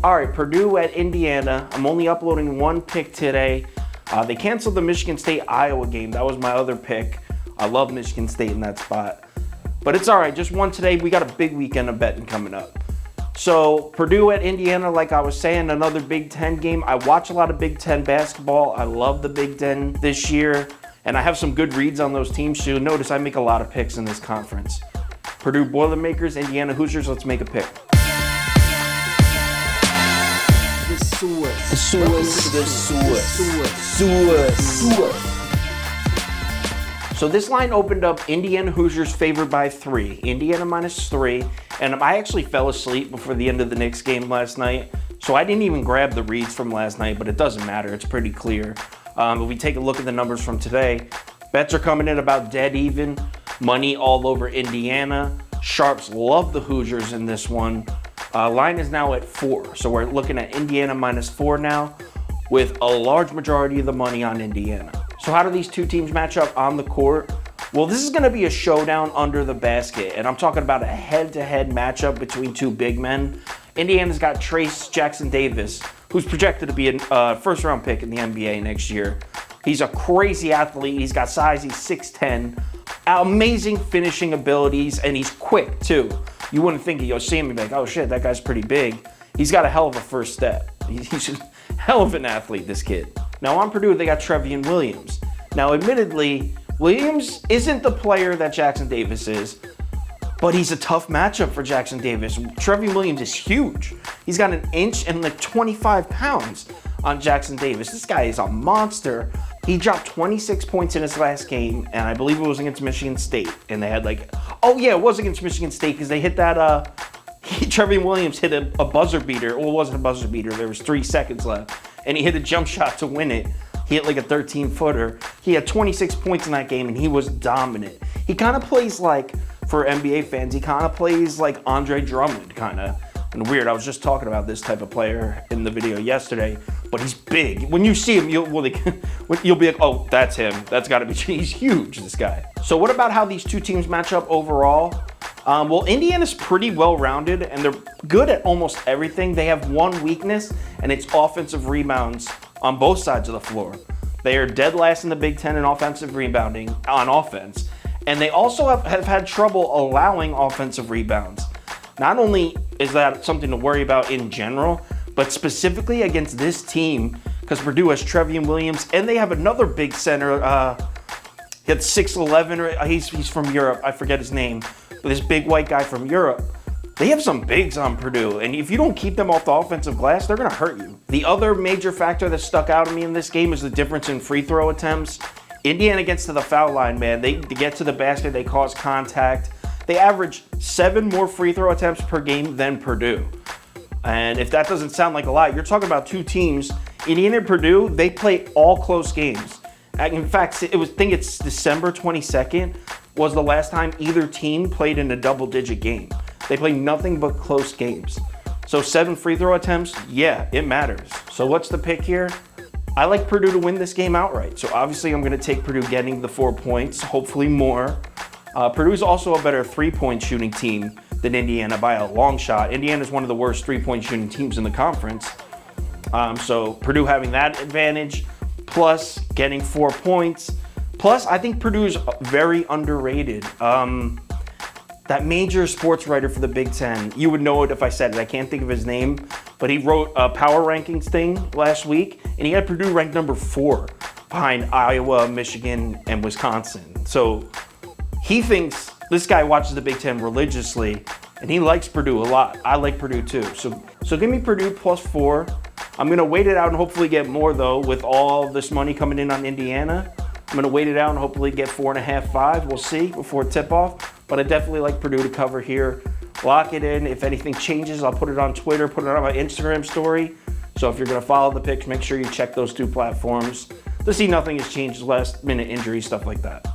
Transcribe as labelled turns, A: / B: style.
A: All right, Purdue at Indiana. I'm only uploading one pick today. They canceled the Michigan State-Iowa game. That was my other pick. I love Michigan State in that spot. But it's all right, just one today. We got a big weekend of betting coming up. So Purdue at Indiana, like I was saying, another Big Ten game. I watch a lot of Big Ten basketball. I love the Big Ten this year. And I have some good reads on those teams too. Notice I make a lot of picks in this conference. Purdue Boilermakers, Indiana Hoosiers, let's make a pick. So this line opened up Indiana Hoosiers favored by 3. Indiana -3. And I actually fell asleep before the end of the Knicks game last night. So I didn't even grab the reads from last night, but it doesn't matter. It's pretty clear. If we take a look at the numbers from today, bets are coming in about dead even. Money all over Indiana. Sharps love the Hoosiers in this one. Line is now at 4. So we're looking at Indiana -4 now, with a large majority of the money on Indiana. So how do these two teams match up on the court? Well, this is going to be a showdown under the basket, and I'm talking about a head-to-head matchup between two big men. Indiana's got Trayce Jackson-Davis, who's projected to be a first-round pick in the NBA next year. He's a crazy athlete. He's got size. He's 6'10", amazing finishing abilities, and he's quick too. You wouldn't think you'll see him and be like, oh shit, that guy's pretty big. He's got a hell of a first step. He's a hell of an athlete, this kid. Now on Purdue, they got Trevion Williams. Now admittedly, Williams isn't the player that Jackson-Davis is, but he's a tough matchup for Jackson-Davis. Trevion Williams is huge. He's got 1 inch and like 25 pounds on Jackson-Davis. This guy is a monster. He dropped 26 points in his last game, and I believe it was against Michigan State. And they had like, oh yeah, it was against Michigan State because they hit that, Trevion Williams hit a buzzer beater. Well, it wasn't a buzzer beater. There was 3 seconds left. And he hit a jump shot to win it. He hit like a 13-footer. He had 26 points in that game, and he was dominant. He kind of plays like, for NBA fans, he kind of plays like Andre Drummond, kind of. And weird, I was just talking about this type of player in the video yesterday, but he's big. When you see him, you'll be like, oh, that's him. That's got to be, he's huge, this guy. So what about how these two teams match up overall? Well, Indiana's pretty well-rounded, and they're good at almost everything. They have one weakness, and it's offensive rebounds on both sides of the floor. They are dead last in the Big Ten in offensive rebounding on offense, and they also have had trouble allowing offensive rebounds. Not only is that something to worry about in general, but specifically against this team, because Purdue has Trevion Williams, and they have another big center. He had 6'11", or he's from Europe. I forget his name. But this big white guy from Europe. They have some bigs on Purdue, and if you don't keep them off the offensive glass, they're going to hurt you. The other major factor that stuck out to me in this game is the difference in free throw attempts. Indiana gets to the foul line, man. They get to the basket, they cause contact. They average 7 more free throw attempts per game than Purdue. And if that doesn't sound like a lot, you're talking about two teams. Indiana and Purdue, they play all close games. In fact, I think it's December 22nd was the last time either team played in a double-digit game. They play nothing but close games. So 7 free throw attempts, yeah, it matters. So what's the pick here? I like Purdue to win this game outright. So obviously I'm going to take Purdue getting the 4 points, hopefully more. Purdue's also a better 3-point shooting team than Indiana by a long shot. Indiana's one of the worst 3-point shooting teams in the conference. So Purdue having that advantage, plus getting 4 points. Plus, I think Purdue's very underrated. That major sports writer for the Big Ten, you would know it if I said it. I can't think of his name, but he wrote a power rankings thing last week, and he had Purdue ranked number 4 behind Iowa, Michigan, and Wisconsin. So he thinks, this guy watches the Big Ten religiously, and he likes Purdue a lot. I like Purdue too. So give me Purdue +4. I'm going to wait it out and hopefully get more, though, with all this money coming in on Indiana. I'm going to wait it out and hopefully get 4.5, 5. We'll see before tip-off. But I definitely like Purdue to cover here. Lock it in. If anything changes, I'll put it on Twitter, put it on my Instagram story. So if you're going to follow the picks, make sure you check those 2 platforms to see nothing has changed, last-minute injuries, stuff like that.